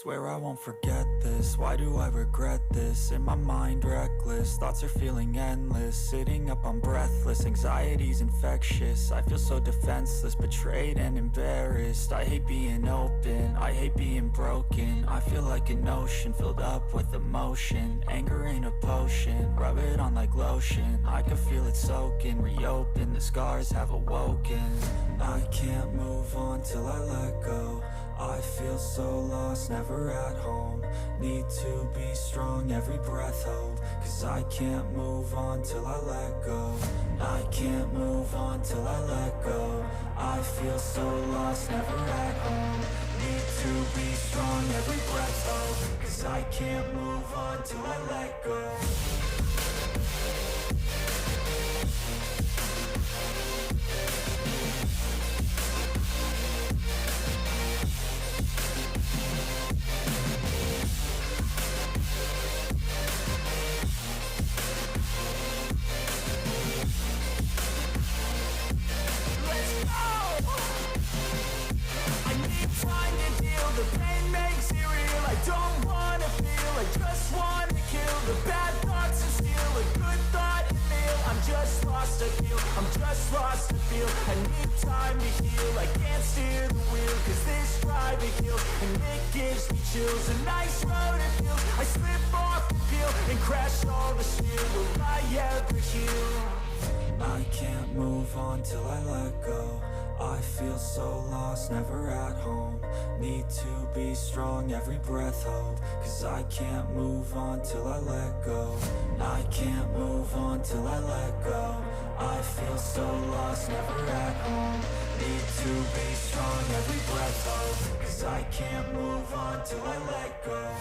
Swear I won't forget this, why do I regret this? In my mind reckless, thoughts are feeling endless. Sitting up I'm breathless, anxiety's infectious. I feel so defenseless, betrayed and embarrassed. I hate being open, I hate being broken. I feel like an ocean filled up with emotion. Anger ain't a potion, rub it on like lotion. I can feel it soaking, reopen, the scars have awoken. I can't move on till I let go. I feel so lost, never at home. Need to be strong, every breath hold. Cause I can't move on till I let go. I can't move on till I let go. I feel so lost, never at home. Need to be strong, every breath hold. Cause I can't move on till I let go. The pain makes it real. I don't wanna feel, I just wanna kill the bad thoughts and steal a good thought and meal. I'm just lost to feel, I'm just lost to feel. I need time to heal, I can't steer the wheel. Cause this drive it kills, and it gives me chills. A nice road it feels, I slip off the peel and crash all the steel. Will I ever heal? I can't move on till I let go. I feel so lost, never at home. Need to be strong, every breath hold. Cause I can't move on till I let go. I can't move on till I let go. I feel so lost, never at home. Need to be strong, every breath hold. Cause I can't move on till I let go.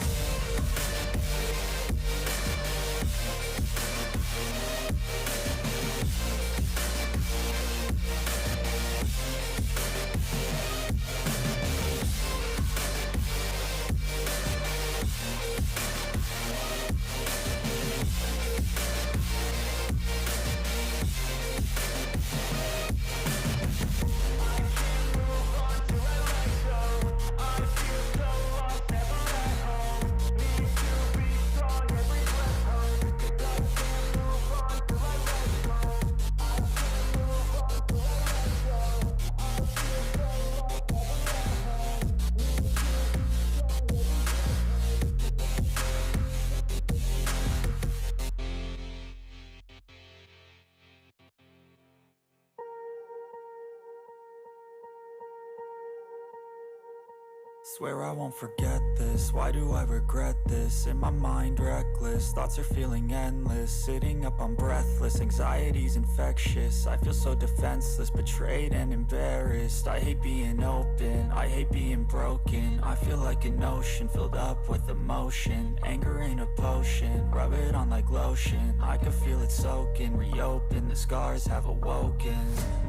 Swear I won't forget this, why do I regret this? In my mind reckless, thoughts are feeling endless. Sitting up I'm breathless, anxiety's infectious. I feel so defenseless, betrayed and embarrassed. I hate being open, I hate being broken. I feel like an ocean filled up with emotion. Anger ain't a potion, rub it on like lotion. I can feel it soaking, reopen, the scars have awoken.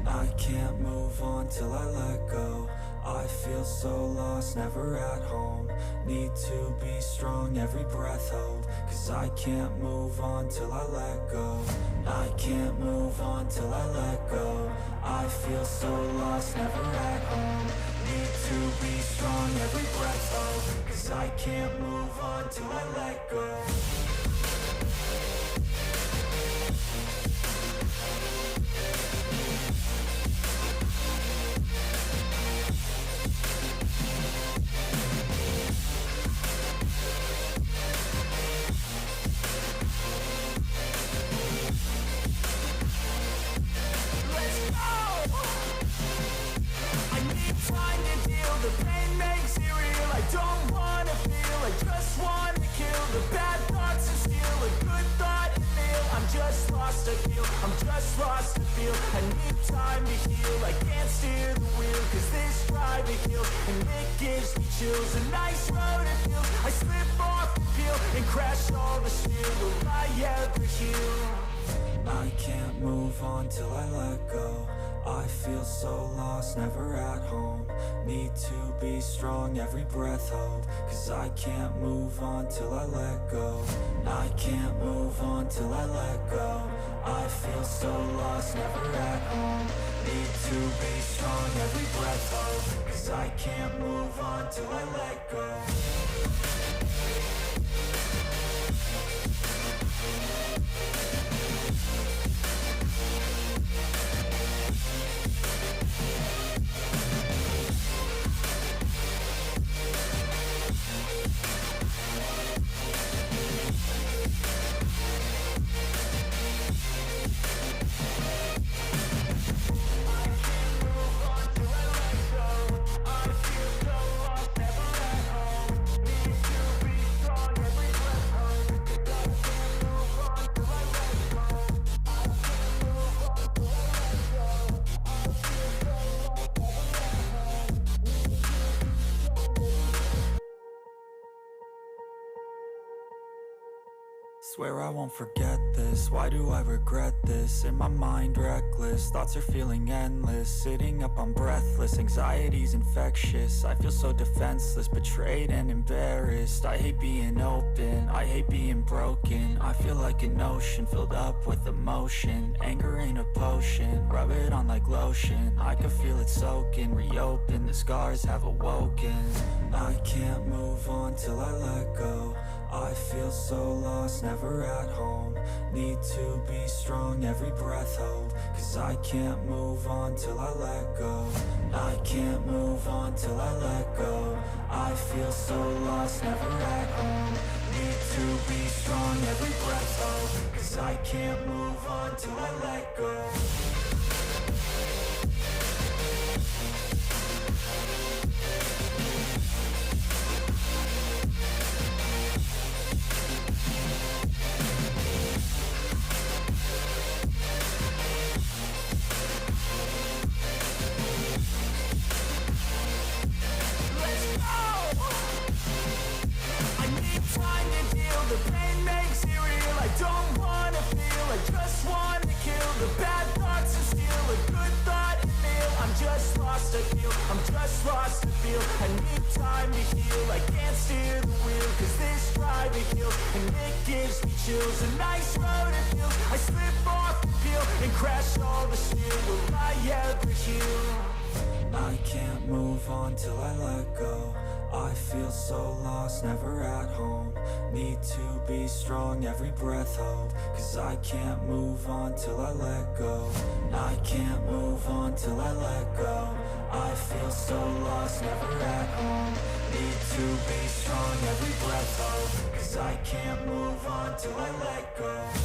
I can't move on till I let go. I feel so lost, never at home. Need to be strong, every breath hold. Cause I can't move on till I let go. I can't move on till I let go. I feel so lost, never at home. Need to be strong, every breath hold. Cause I can't move on till I let go. The pain makes it real. I don't wanna feel, I just wanna kill the bad thoughts and steal a good thought and meal. I'm just lost to feel, I'm just lost to feel. I need time to heal, I can't steer the wheel. Cause this drive it kills, and it gives me chills. A nice road it feels, I slip off the peel and crash all the steel. Will I ever heal? I can't move on till I let go. I feel so lost, never at home. Need to be strong, every breath hold. Cause I can't move on till I let go. I can't move on till I let go. I feel so lost, never at home. Need to to be strong every breath hold, 'cause I can't move on till I let go. Swear I won't forget this, why do I regret this? In my mind reckless, thoughts are feeling endless. Sitting up I'm breathless, anxiety's infectious. I feel so defenseless, betrayed and embarrassed. I hate being open, I hate being broken. I feel like an ocean filled up with emotion. Anger ain't a potion, rub it on like lotion. I can feel it soaking, reopen, the scars have awoken. I can't move on till I let go. I feel so lost, never at home. Need to be strong, every breath hold, 'cause I can't move on till I let go. I can't move on till I let go. I feel so lost, never at home. Need to be strong, every breath hold, 'cause I can't move on till I let go. I'm just lost to feel. I need time to heal. I can't steer the wheel, 'cause this ride to heal, and it gives me chills. A nice road it feels. I slip off the peel and crash all the steel. Will I ever heal? I can't move on till I let go. I feel so lost, never at home. Need to be strong, every breath hold, 'cause I can't move on till I let go. I can't move on till I let go. I feel so lost, never at home. Need to be strong, every breath hold, 'cause I can't move on till I let go.